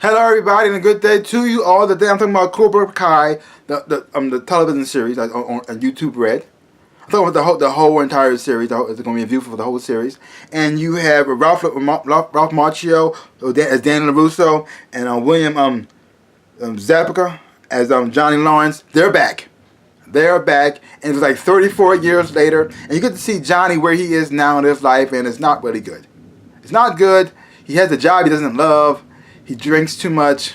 Hello, everybody, and a good day to you all. Today I'm talking about Cobra Kai, the television series on YouTube Red. I'm talking about the whole entire series. It's going to be a view for the whole series. And you have Ralph Macchio as Dan LaRusso and William Zabka as Johnny Lawrence. They're back. They're back, and it's like 34 years later, and you get to see Johnny where he is now in his life, and it's not really good. It's not good. He has a job he doesn't love. He drinks too much,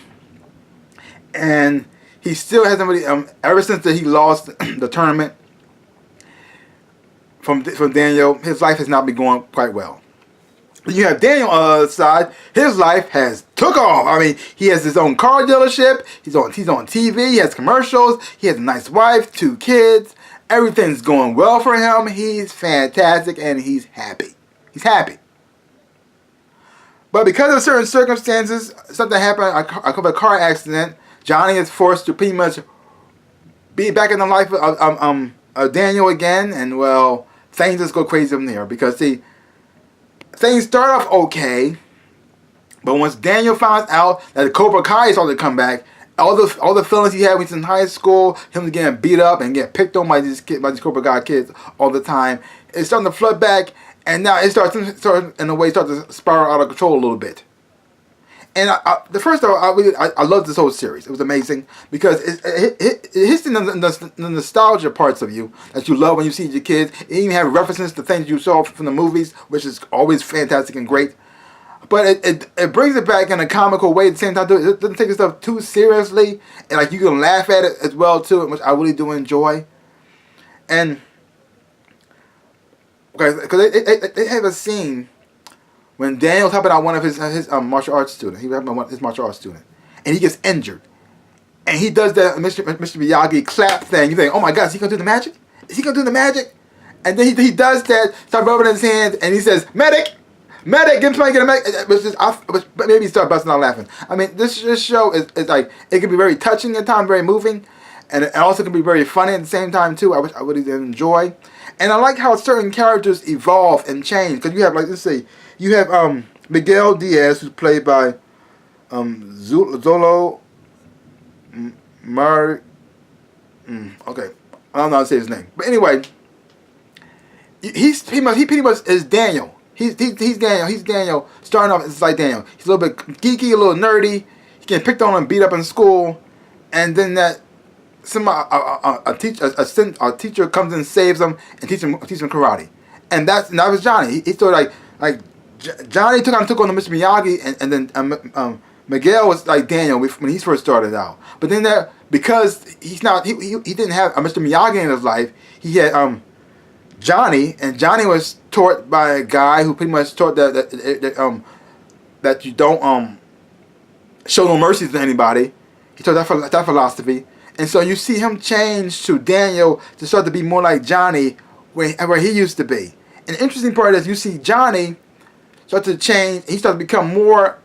and he still hasn't really. Ever since he lost the tournament from Daniel, his life has not been going quite well. You have Daniel on the other side. His life has took off. I mean, he has his own car dealership. He's on TV. He has commercials. He has a nice wife, 2 kids. Everything's going well for him. He's fantastic, and he's happy. He's happy. But because of certain circumstances, something happened, a car accident, Johnny is forced to pretty much be back in the life of Daniel again, and well, things just go crazy from there. Because see, things start off okay, but once Daniel finds out that the Cobra Kai is all to come back, all the feelings he had when he was in high school, him getting beat up and getting picked on by these Cobra Kai kids all the time, it's starting to flood back. And now it starts in a way to spiral out of control a little bit. And I loved this whole series. It was amazing because it hits the nostalgia parts of you that you love when you see your kids. It even have references to things you saw from the movies, which is always fantastic and great. But it brings it back in a comical way at the same time. It doesn't take itself too seriously, and like you can laugh at it as well too, which I really do enjoy. And because they have a scene when Daniel's helping out one of his martial arts students. He was helping his martial arts student, and he gets injured, and he does that Mr. Miyagi clap thing. You think, oh my God, is he gonna do the magic? Is he gonna do the magic? And then he does that, start rubbing his hands, and he says, "Medic, medic, get a medic." But maybe he started busting out laughing. I mean, this show is like, it can be very touching at times, very moving, and it also can be very funny at the same time too. I really enjoy. And I like how certain characters evolve and change. Because you have, like, let's say, you have Miguel Diaz, who's played by Zolo Mar. Okay, I don't know how to say his name. But anyway, he pretty much is Daniel. He's Daniel. He's Daniel. Starting off, it's like Daniel. He's a little bit geeky, a little nerdy. He getting picked on and beat up in school. And then a teacher comes and saves him and teaches him karate, and that was Johnny. He sort of like Johnny took on the Mr. Miyagi, and then Miguel was like Daniel when he first started out. But then because he didn't have a Mr. Miyagi in his life, he had Johnny, and Johnny was taught by a guy who pretty much taught that you don't show no mercy to anybody. He taught that philosophy. And so you see him change to Daniel to start to be more like Johnny where he used to be. And the interesting part is you see Johnny start to change. He starts to become more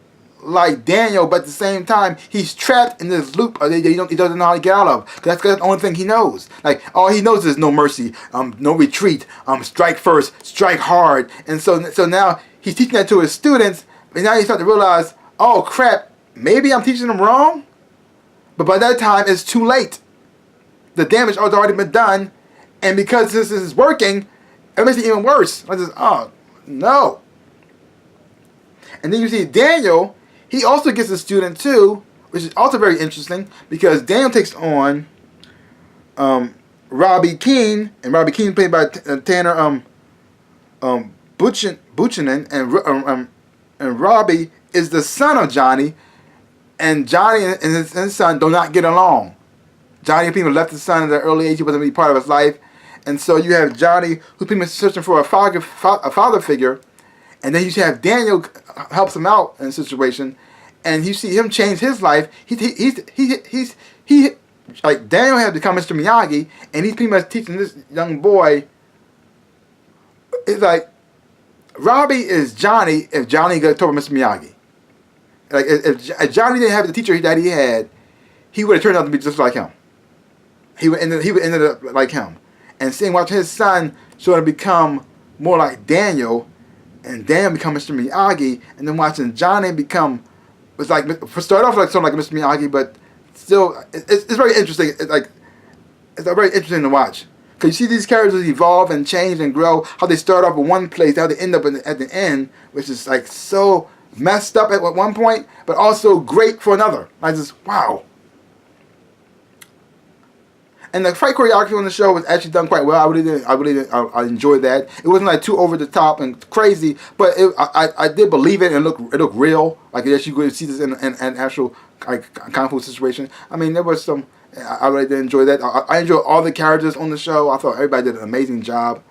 like Daniel, but at the same time, he's trapped in this loop he doesn't know how to get out of. That's the only thing he knows. Like, all he knows is no mercy, no retreat, strike first, strike hard. And so now he's teaching that to his students, and now he starts to realize, oh crap, maybe I'm teaching them wrong? But by that time, it's too late. The damage has already been done. And because this is working, it makes it even worse. I just, oh, no. And then you see Daniel, he also gets a student too, which is also very interesting, because Daniel takes on Robbie Keane, and Robbie Keane played by Tanner Buchanan, and Robbie is the son of Johnny. And Johnny and his son do not get along. Johnny and people left his son at an early age. He wasn't really part of his life. And so you have Johnny, who's pretty much searching for a father figure. And then you have Daniel helps him out in a situation. And you see him change his life. He's like, Daniel had become Mr. Miyagi. And he's pretty much teaching this young boy. It's like, Robbie is Johnny if Johnny got told Mr. Miyagi. Like, if Johnny didn't have the teacher that he had, he would have turned out to be just like him. He would ended up like him. And watching his son sort of become more like Daniel, and Daniel become Mr. Miyagi, and then watching Johnny become it's like start off like something like Mr. Miyagi, but still it's very interesting. It's very interesting to watch. Because you see these characters evolve and change and grow. How they start off in one place, how they end up at the end, which is like so messed up at one point, but also great for another. I just, wow. And the fight choreography on the show was actually done quite well. I enjoyed that. It wasn't like too over the top and crazy, but I did believe it, and it looked real. Like yes, you could see this in an actual like kung fu situation. I mean, there was some. I really did enjoy that. I enjoyed all the characters on the show. I thought everybody did an amazing job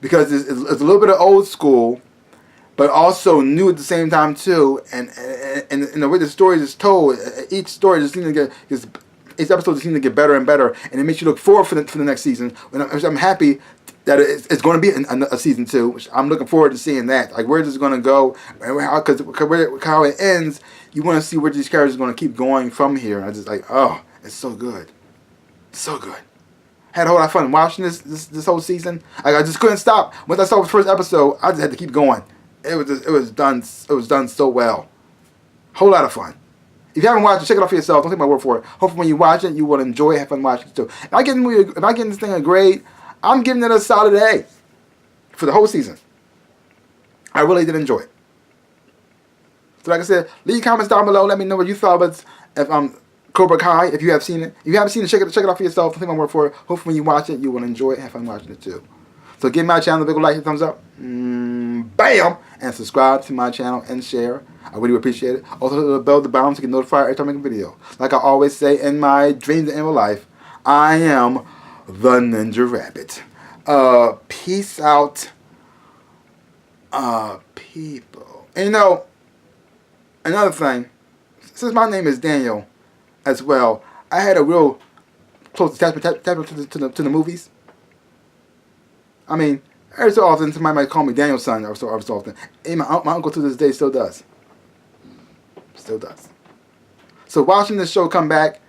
because it's a little bit of old school, but also new at the same time too. And the way the story is told, each story just seems to get each episode seems to get better and better, and it makes you look forward for the next season. And I'm happy that it's going to be a season 2, which I'm looking forward to seeing that. Like where is it going to go? Because how it ends, you want to see where these characters are going to keep going from here. And I just like, oh, it's so good, so good. Had a whole lot of fun watching this whole season. I just couldn't stop. Once I saw the first episode, I just had to keep going. It was done so well. Whole lot of fun. If you haven't watched it, check it out for yourself. Don't take my word for it. Hopefully when you watch it, you will enjoy it, have fun watching it too. If I give this thing a grade, I'm giving it a solid A for the whole season. I really did enjoy it. So like I said, leave comments down below. Let me know what you thought about Cobra Kai, if you have seen it. If you haven't seen it, check it out for yourself. Don't take my word for it. Hopefully when you watch it, you will enjoy it, have fun watching it too. So give my channel a big like and thumbs up. Bam! And subscribe to my channel and share. I really appreciate it. Also hit the bell to bounce to get notified every time I make a video. Like I always say in my dreams and in my life, I am the Ninja Rabbit. Peace out, people. And you know, another thing, since my name is Daniel as well, I had a real close attachment to the movies. I mean, every so often somebody might call me Daniel's son every so often. And my uncle to this day still does. Still does. So watching this show come back,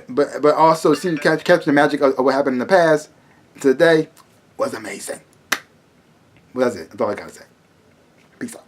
but also seeing catch the magic of what happened in the past today was amazing. Well, that's it. That's all I gotta say. Peace out.